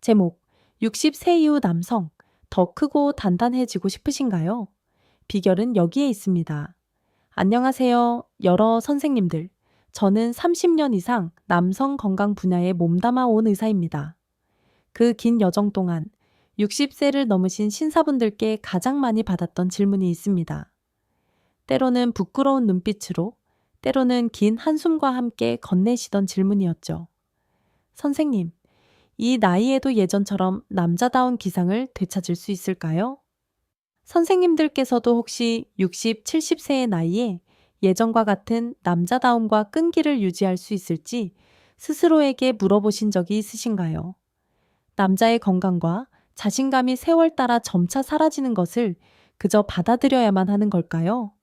제목, 60세 이후 남성, 더 크고 단단해지고 싶으신가요? 비결은 여기에 있습니다. 안녕하세요, 여러 선생님들. 저는 30년 이상 남성 건강 분야에 몸담아 온 의사입니다. 그 긴 여정 동안 60세를 넘으신 신사분들께 가장 많이 받았던 질문이 있습니다. 때로는 부끄러운 눈빛으로, 때로는 긴 한숨과 함께 건네시던 질문이었죠. 선생님, 이 나이에도 예전처럼 남자다운 기상을 되찾을 수 있을까요? 선생님들께서도 혹시 60, 70세의 나이에 예전과 같은 남자다움과 끈기를 유지할 수 있을지 스스로에게 물어보신 적이 있으신가요? 남자의 건강과 자신감이 세월 따라 점차 사라지는 것을 그저 받아들여야만 하는 걸까요?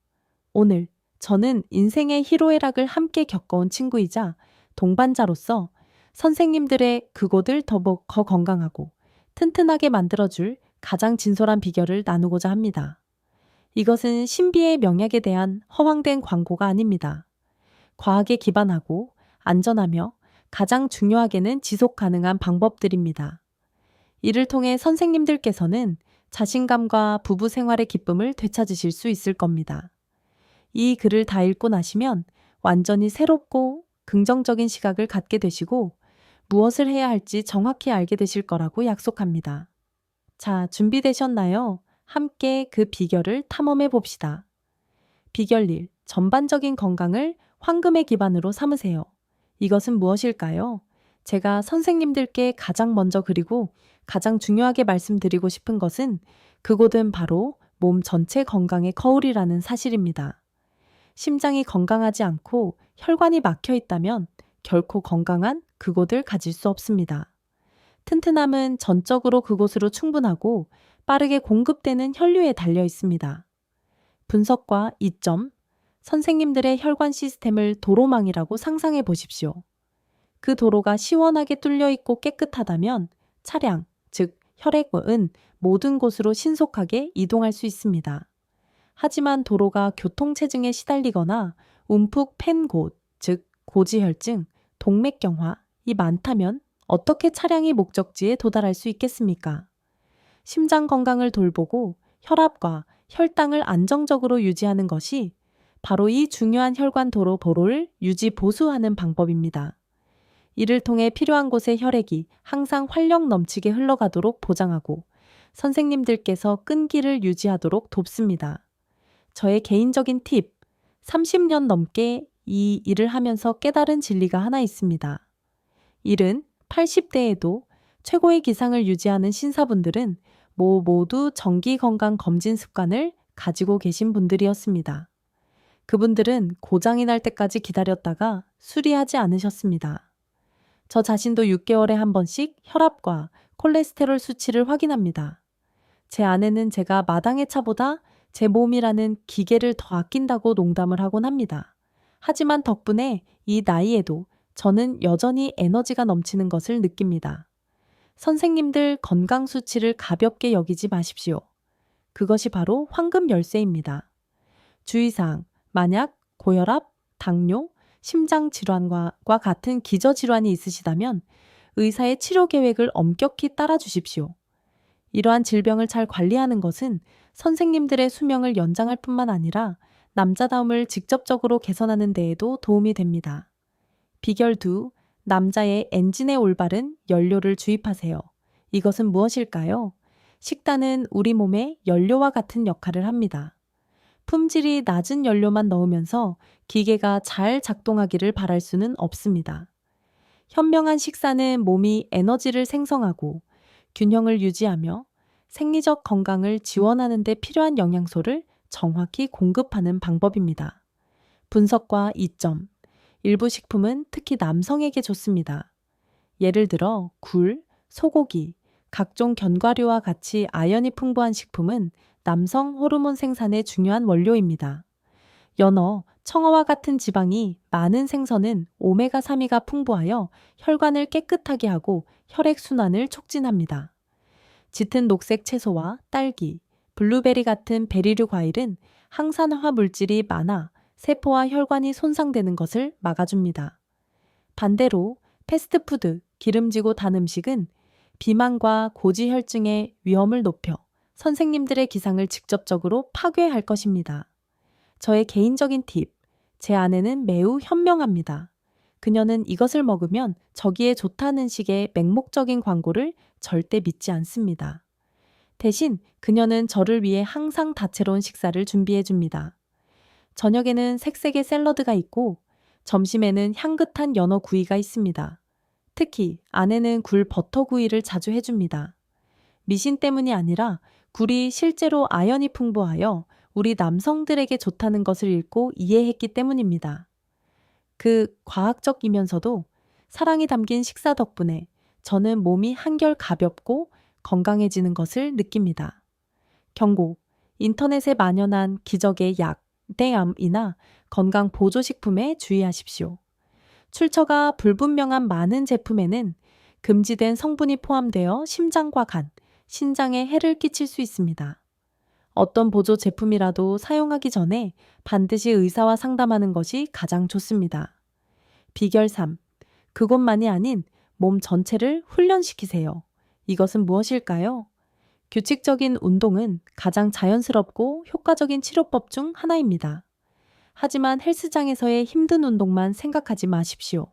오늘 저는 인생의 희로애락을 함께 겪어온 친구이자 동반자로서 선생님들의 그곳을 더 건강하고 튼튼하게 만들어줄 가장 진솔한 비결을 나누고자 합니다. 이것은 신비의 명약에 대한 허황된 광고가 아닙니다. 과학에 기반하고 안전하며 가장 중요하게는 지속 가능한 방법들입니다. 이를 통해 선생님들께서는 자신감과 부부 생활의 기쁨을 되찾으실 수 있을 겁니다. 이 글을 다 읽고 나시면 완전히 새롭고 긍정적인 시각을 갖게 되시고 무엇을 해야 할지 정확히 알게 되실 거라고 약속합니다. 자, 준비되셨나요? 함께 그 비결을 탐험해 봅시다. 비결 1. 전반적인 건강을 황금의 기반으로 삼으세요. 이것은 무엇일까요? 제가 선생님들께 가장 먼저 그리고 가장 중요하게 말씀드리고 싶은 것은 그곳은 바로 몸 전체 건강의 거울이라는 사실입니다. 심장이 건강하지 않고 혈관이 막혀 있다면 결코 건강한 그곳을 가질 수 없습니다. 튼튼함은 전적으로 그곳으로 충분하고 빠르게 공급되는 혈류에 달려 있습니다. 분석과 이점, 선생님들의 혈관 시스템을 도로망이라고 상상해 보십시오. 그 도로가 시원하게 뚫려 있고 깨끗하다면 차량, 즉 혈액은 모든 곳으로 신속하게 이동할 수 있습니다. 하지만 도로가 교통체증에 시달리거나 움푹 팬 곳, 즉 고지혈증, 동맥경화이 많다면 어떻게 차량이 목적지에 도달할 수 있겠습니까? 심장 건강을 돌보고 혈압과 혈당을 안정적으로 유지하는 것이 바로 이 중요한 혈관 도로 보로를 유지 보수하는 방법입니다. 이를 통해 필요한 곳에 혈액이 항상 활력 넘치게 흘러가도록 보장하고 선생님들께서 끈기를 유지하도록 돕습니다. 저의 개인적인 팁, 30년 넘게 이 일을 하면서 깨달은 진리가 하나 있습니다. 일은 80대에도 최고의 기상을 유지하는 신사분들은 모두 정기 건강 검진 습관을 가지고 계신 분들이었습니다. 그분들은 고장이 날 때까지 기다렸다가 수리하지 않으셨습니다. 저 자신도 6개월에 한 번씩 혈압과 콜레스테롤 수치를 확인합니다. 제 아내는 제가 마당의 차보다 제 몸이라는 기계를 더 아낀다고 농담을 하곤 합니다. 하지만 덕분에 이 나이에도 저는 여전히 에너지가 넘치는 것을 느낍니다. 선생님들 건강 수치를 가볍게 여기지 마십시오. 그것이 바로 황금 열쇠입니다. 주의사항, 만약 고혈압, 당뇨, 심장질환과 같은 기저질환이 있으시다면 의사의 치료 계획을 엄격히 따라 주십시오. 이러한 질병을 잘 관리하는 것은 선생님들의 수명을 연장할 뿐만 아니라 남자다움을 직접적으로 개선하는 데에도 도움이 됩니다. 비결 2. 남자의 엔진에 올바른 연료를 주입하세요. 이것은 무엇일까요? 식단은 우리 몸의 연료와 같은 역할을 합니다. 품질이 낮은 연료만 넣으면서 기계가 잘 작동하기를 바랄 수는 없습니다. 현명한 식사는 몸이 에너지를 생성하고 균형을 유지하며 생리적 건강을 지원하는 데 필요한 영양소를 정확히 공급하는 방법입니다. 분석과 이점. 일부 식품은 특히 남성에게 좋습니다. 예를 들어 굴, 소고기, 각종 견과류와 같이 아연이 풍부한 식품은 남성 호르몬 생산의 중요한 원료입니다. 연어, 청어와 같은 지방이 많은 생선은 오메가3가 풍부하여 혈관을 깨끗하게 하고 혈액순환을 촉진합니다. 짙은 녹색 채소와 딸기, 블루베리 같은 베리류 과일은 항산화 물질이 많아 세포와 혈관이 손상되는 것을 막아줍니다. 반대로 패스트푸드, 기름지고 단 음식은 비만과 고지혈증의 위험을 높여 선생님들의 기상을 직접적으로 파괴할 것입니다. 저의 개인적인 팁, 제 아내는 매우 현명합니다. 그녀는 이것을 먹으면 저기에 좋다는 식의 맹목적인 광고를 절대 믿지 않습니다. 대신 그녀는 저를 위해 항상 다채로운 식사를 준비해 줍니다. 저녁에는 색색의 샐러드가 있고 점심에는 향긋한 연어 구이가 있습니다. 특히 아내는 굴 버터 구이를 자주 해줍니다. 미신 때문이 아니라 굴이 실제로 아연이 풍부하여 우리 남성들에게 좋다는 것을 읽고 이해했기 때문입니다. 그 과학적이면서도 사랑이 담긴 식사 덕분에 저는 몸이 한결 가볍고 건강해지는 것을 느낍니다. 경고, 인터넷에 만연한 기적의 약, 땡암이나 건강 보조식품에 주의하십시오. 출처가 불분명한 많은 제품에는 금지된 성분이 포함되어 심장과 간, 신장에 해를 끼칠 수 있습니다. 어떤 보조 제품이라도 사용하기 전에 반드시 의사와 상담하는 것이 가장 좋습니다. 비결 3. 그것만이 아닌 몸 전체를 훈련시키세요. 이것은 무엇일까요? 규칙적인 운동은 가장 자연스럽고 효과적인 치료법 중 하나입니다. 하지만 헬스장에서의 힘든 운동만 생각하지 마십시오.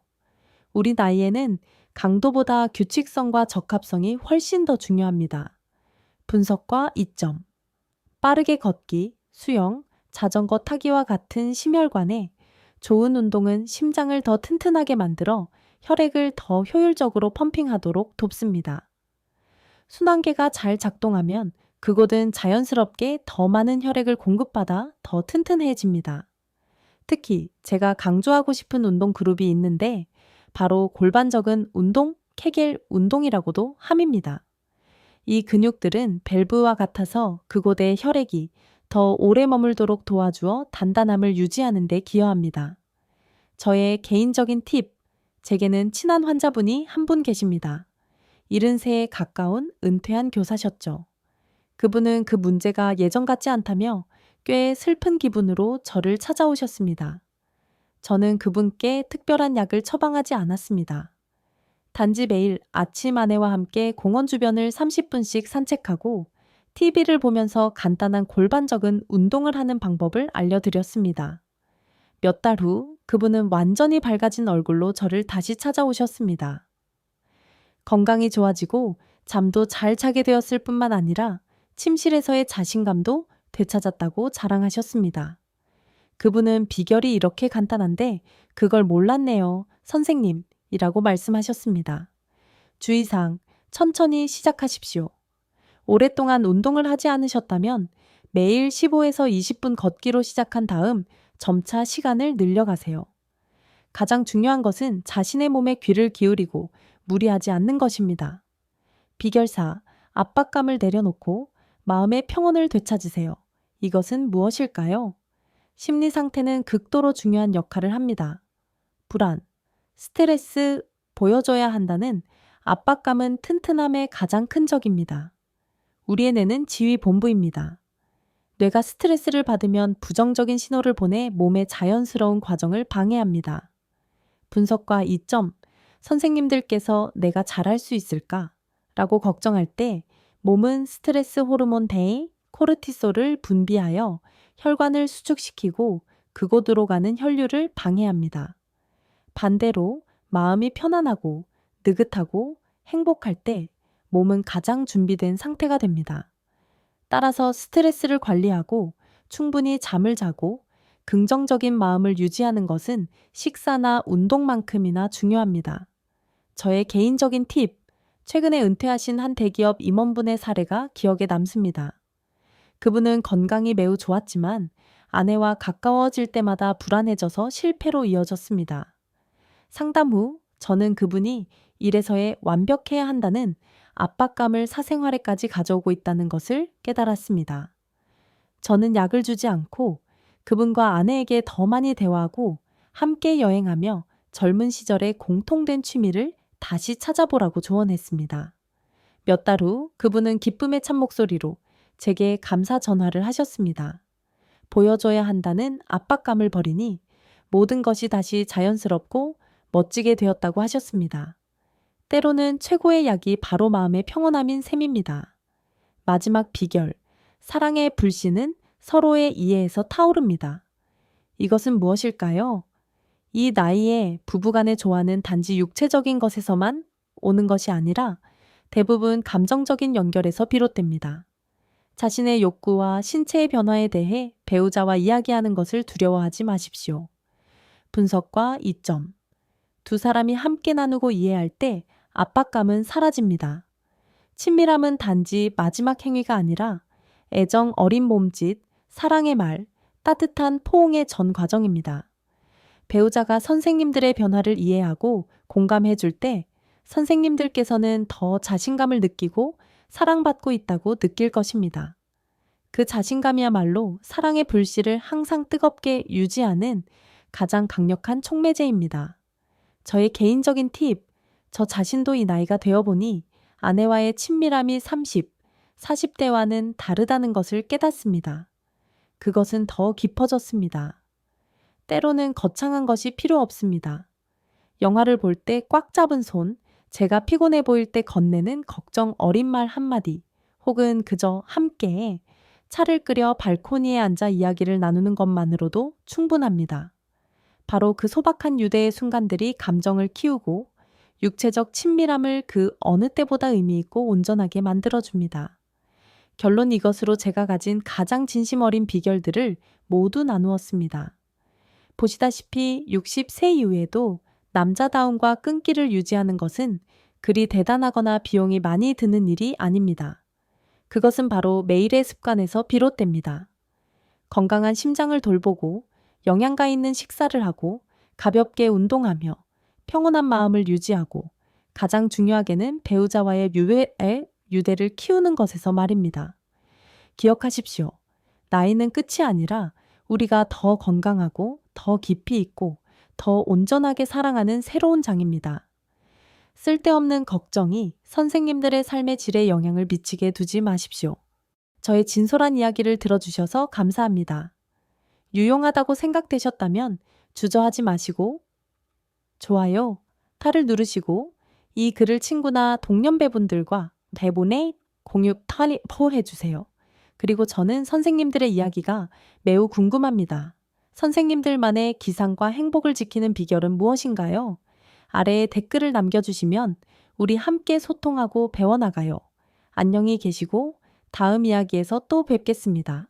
우리 나이에는 강도보다 규칙성과 적합성이 훨씬 더 중요합니다. 분석과 이점. 빠르게 걷기, 수영, 자전거 타기와 같은 심혈관에 좋은 운동은 심장을 더 튼튼하게 만들어 혈액을 더 효율적으로 펌핑하도록 돕습니다. 순환계가 잘 작동하면 그곳은 자연스럽게 더 많은 혈액을 공급받아 더 튼튼해집니다. 특히 제가 강조하고 싶은 운동 그룹이 있는데 바로 골반적은 운동, 케겔 운동이라고도 함입니다. 이 근육들은 밸브와 같아서 그곳의 혈액이 더 오래 머물도록 도와주어 단단함을 유지하는 데 기여합니다. 저의 개인적인 팁, 제게는 친한 환자분이 한 분 계십니다. 73에 가까운 은퇴한 교사셨죠. 그분은 그 문제가 예전 같지 않다며 꽤 슬픈 기분으로 저를 찾아오셨습니다. 저는 그분께 특별한 약을 처방하지 않았습니다. 단지 매일 아침 아내와 함께 공원 주변을 30분씩 산책하고 TV를 보면서 간단한 골반적인 운동을 하는 방법을 알려드렸습니다. 몇 달 후 그분은 완전히 밝아진 얼굴로 저를 다시 찾아오셨습니다. 건강이 좋아지고 잠도 잘 자게 되었을 뿐만 아니라 침실에서의 자신감도 되찾았다고 자랑하셨습니다. 그분은 비결이 이렇게 간단한데 그걸 몰랐네요, 선생님 이라고 말씀하셨습니다. 주의사항, 천천히 시작하십시오. 오랫동안 운동을 하지 않으셨다면 매일 15에서 20분 걷기로 시작한 다음 점차 시간을 늘려가세요. 가장 중요한 것은 자신의 몸에 귀를 기울이고 무리하지 않는 것입니다. 비결 4. 압박감을 내려놓고 마음의 평온을 되찾으세요. 이것은 무엇일까요? 심리 상태는 극도로 중요한 역할을 합니다. 불안, 스트레스, 보여줘야 한다는 압박감은 튼튼함의 가장 큰 적입니다. 우리의 뇌는 지휘 본부입니다. 뇌가 스트레스를 받으면 부정적인 신호를 보내 몸의 자연스러운 과정을 방해합니다. 분석과 이점, 선생님들께서 내가 잘할 수 있을까? 라고 걱정할 때 몸은 스트레스 호르몬 대의 코르티솔을 분비하여 혈관을 수축시키고 그곳으로 가는 혈류를 방해합니다. 반대로 마음이 편안하고 느긋하고 행복할 때 몸은 가장 준비된 상태가 됩니다. 따라서 스트레스를 관리하고 충분히 잠을 자고 긍정적인 마음을 유지하는 것은 식사나 운동만큼이나 중요합니다. 저의 개인적인 팁, 최근에 은퇴하신 한 대기업 임원분의 사례가 기억에 남습니다. 그분은 건강이 매우 좋았지만 아내와 가까워질 때마다 불안해져서 실패로 이어졌습니다. 상담 후 저는 그분이 일에서의 완벽해야 한다는 압박감을 사생활에까지 가져오고 있다는 것을 깨달았습니다. 저는 약을 주지 않고 그분과 아내에게 더 많이 대화하고 함께 여행하며 젊은 시절의 공통된 취미를 다시 찾아보라고 조언했습니다. 몇 달 후 그분은 기쁨에 찬 목소리로 제게 감사 전화를 하셨습니다. 보여줘야 한다는 압박감을 버리니 모든 것이 다시 자연스럽고 멋지게 되었다고 하셨습니다. 때로는 최고의 약이 바로 마음의 평온함인 셈입니다. 마지막 비결, 사랑의 불씨는 서로의 이해에서 타오릅니다. 이것은 무엇일까요? 이 나이에 부부간의 조화는 단지 육체적인 것에서만 오는 것이 아니라 대부분 감정적인 연결에서 비롯됩니다. 자신의 욕구와 신체의 변화에 대해 배우자와 이야기하는 것을 두려워하지 마십시오. 분석과 이점. 두 사람이 함께 나누고 이해할 때 압박감은 사라집니다. 친밀함은 단지 마지막 행위가 아니라 애정 어린 몸짓, 사랑의 말, 따뜻한 포옹의 전 과정입니다. 배우자가 선생님들의 변화를 이해하고 공감해 줄 때 선생님들께서는 더 자신감을 느끼고 사랑받고 있다고 느낄 것입니다. 그 자신감이야말로 사랑의 불씨를 항상 뜨겁게 유지하는 가장 강력한 촉매제입니다. 저의 개인적인 팁, 저 자신도 이 나이가 되어보니 아내와의 친밀함이 30, 40대와는 다르다는 것을 깨닫습니다. 그것은 더 깊어졌습니다. 때로는 거창한 것이 필요 없습니다. 영화를 볼 때 꽉 잡은 손, 제가 피곤해 보일 때 건네는 걱정 어린 말 한마디, 혹은 그저 함께 차를 끓여 발코니에 앉아 이야기를 나누는 것만으로도 충분합니다. 바로 그 소박한 유대의 순간들이 감정을 키우고 육체적 친밀함을 그 어느 때보다 의미 있고 온전하게 만들어줍니다. 결론 이것으로 제가 가진 가장 진심 어린 비결들을 모두 나누었습니다. 보시다시피 60세 이후에도 남자다움과 끈기를 유지하는 것은 그리 대단하거나 비용이 많이 드는 일이 아닙니다. 그것은 바로 매일의 습관에서 비롯됩니다. 건강한 심장을 돌보고 영양가 있는 식사를 하고 가볍게 운동하며 평온한 마음을 유지하고 가장 중요하게는 배우자와의 유대를 키우는 것에서 말입니다. 기억하십시오. 나이는 끝이 아니라 우리가 더 건강하고 더 깊이 있고 더 온전하게 사랑하는 새로운 장입니다. 쓸데없는 걱정이 선생님들의 삶의 질에 영향을 미치게 두지 마십시오. 저의 진솔한 이야기를 들어주셔서 감사합니다. 유용하다고 생각되셨다면 주저하지 마시고 좋아요, 탈을 누르시고 이 글을 친구나 동년배분들과 대본에 포해주세요. 그리고 저는 선생님들의 이야기가 매우 궁금합니다. 선생님들만의 기상과 행복을 지키는 비결은 무엇인가요? 아래에 댓글을 남겨주시면 우리 함께 소통하고 배워나가요. 안녕히 계시고 다음 이야기에서 또 뵙겠습니다.